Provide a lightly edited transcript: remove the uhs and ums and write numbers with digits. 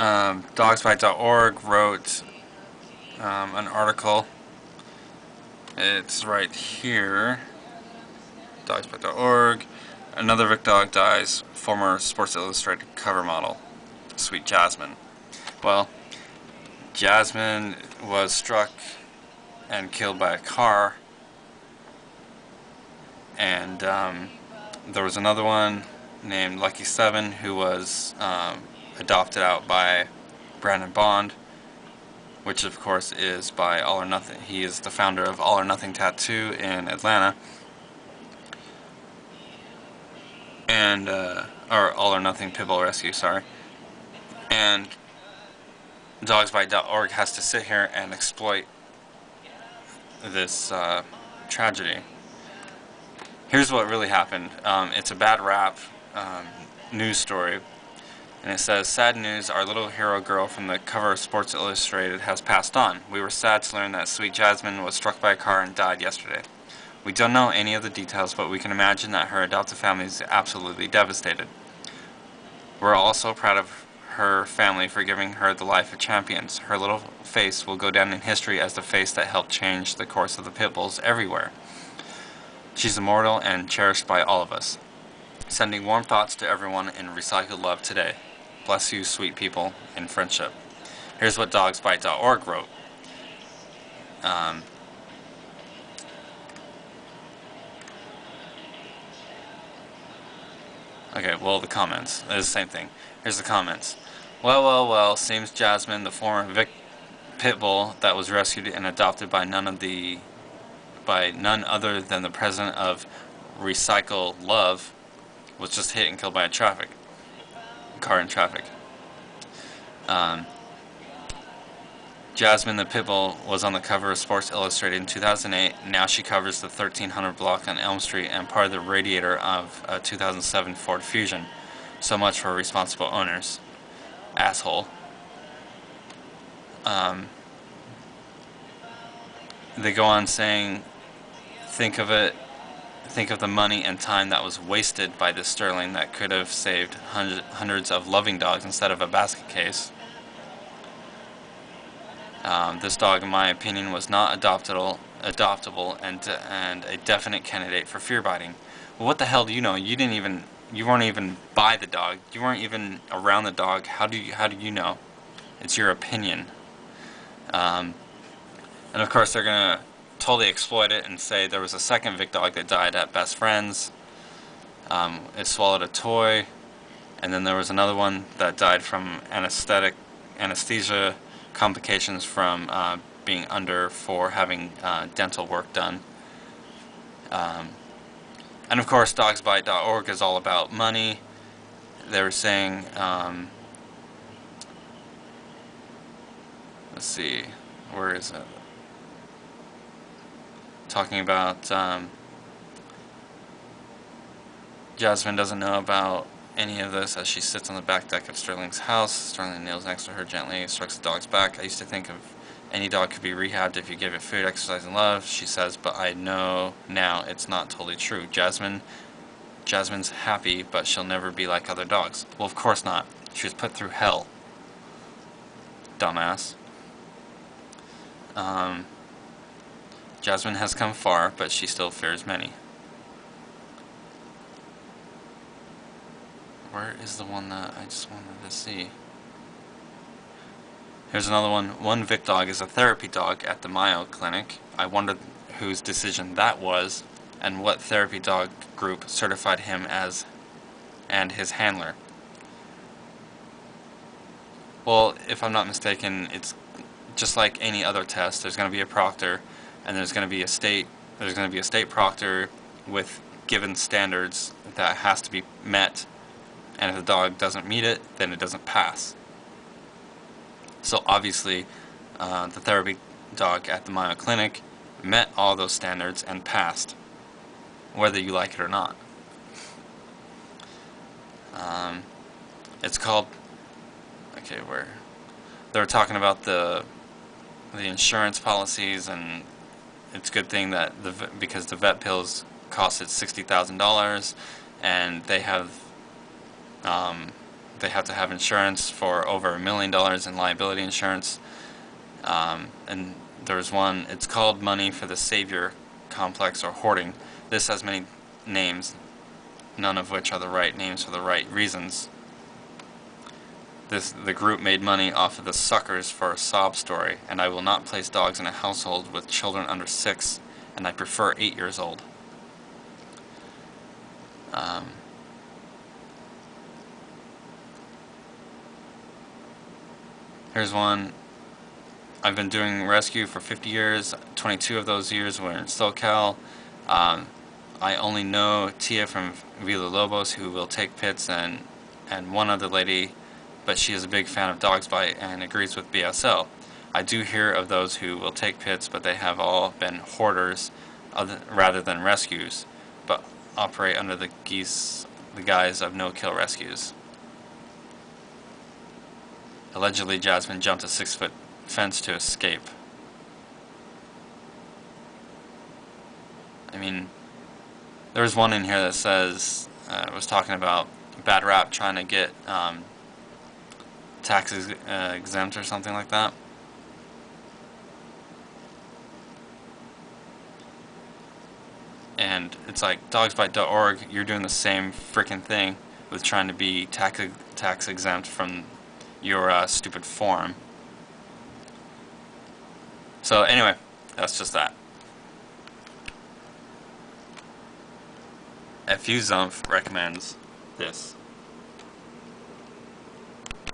DogsBite.org wrote an article. It's right here. DogsBite.org. Another Vic dog dies. Former Sports Illustrated cover model. Sweet Jasmine. Well, Jasmine was struck and killed by a car. And there was another one named Lucky 7 who was adopted out by Brandon Bond, which of course is by All or Nothing. He is the founder of All or Nothing Tattoo in Atlanta, and or All or Nothing Pitbull Rescue, sorry. And DogsBite.org has to sit here and exploit this tragedy. Here's what really happened. It's a bad rap news story. And it says, "Sad news, our little hero girl from the cover of Sports Illustrated has passed on. We were sad to learn that Sweet Jasmine was struck by a car and died yesterday. We don't know any of the details, but we can imagine that her adoptive family is absolutely devastated. We're all so proud of her family for giving her the life of champions. Her little face will go down in history as the face that helped change the course of the pitbulls everywhere. She's immortal and cherished by all of us. Sending warm thoughts to everyone in recycled love today. Bless you, sweet people, in friendship." Here's what DogsBite.org wrote. Okay, well, the comments. It's the same thing. Here's the comments. Well, seems Jasmine, the former Vic Pitbull that was rescued and adopted by none other than the president of Recycle Love, was just hit and killed by a car in traffic. Jasmine the Pitbull was on the cover of Sports Illustrated in 2008. Now she covers the 1300 block on Elm Street and part of the radiator of a 2007 Ford Fusion. So much for responsible owners. Asshole. They go on saying, think of the money and time that was wasted by this sterling that could have saved hundreds of loving dogs instead of a basket case. This dog, in my opinion, was not adoptable and a definite candidate for fear biting. Well, what the hell do you know? You weren't even by the dog. You weren't even around the dog. How do you know? It's your opinion. And of course, they're gonna totally exploit it and say there was a second Vic dog that died at Best Friends. It swallowed a toy, and then there was another one that died from anesthesia complications from being under for having dental work done. And of course, DogsBite.org is all about money. They were saying, let's see, where is it? Talking about Jasmine doesn't know about any of this as she sits on the back deck of Sterling's house. Sterling kneels next to her gently, strokes the dog's back. "I used to think of any dog could be rehabbed if you gave it food, exercise, and love," she says, "but I know now it's not totally true. Jasmine's happy, but she'll never be like other dogs." Well, of course not. She was put through hell. Dumbass. Jasmine has come far, but she still fears many. Where is the one that I just wanted to see? Here's another one. "One Vic dog is a therapy dog at the Mayo Clinic. I wondered whose decision that was and what therapy dog group certified him as and his handler." Well, if I'm not mistaken, it's just like any other test. There's going to be a proctor, and there's going to be a state proctor with given standards that has to be met. And if the dog doesn't meet it, then it doesn't pass. So obviously, the therapy dog at the Mayo Clinic met all those standards and passed, whether you like it or not. It's called, okay, where they were talking about the insurance policies, and it's a good thing that because the vet pills cost it $60,000, and they they have to have insurance for over $1 million in liability insurance. And there's one, it's called Money for the Savior Complex or Hoarding. This has many names, none of which are the right names for the right reasons. The group made money off of the suckers for a sob story, and I will not place dogs in a household with children under 6, and I prefer 8 years old. Here's one. I've been doing rescue for 50 years. 22 of those years were in SoCal. I only know Tia from Villalobos, who will take pits, and one other lady, but she is a big fan of DogsBite and agrees with BSL. I do hear of those who will take pits, but they have all been hoarders rather than rescues, but operate under the guise of no-kill rescues. Allegedly, Jasmine jumped a 6-foot fence to escape. I mean, there's one in here that says, was talking about bad rap trying to get tax exempt or something like that. And it's like, dogsbite.org, you're doing the same freaking thing with trying to be tax exempt from your stupid form. So anyway, that's just that. FU Zumpf recommends this.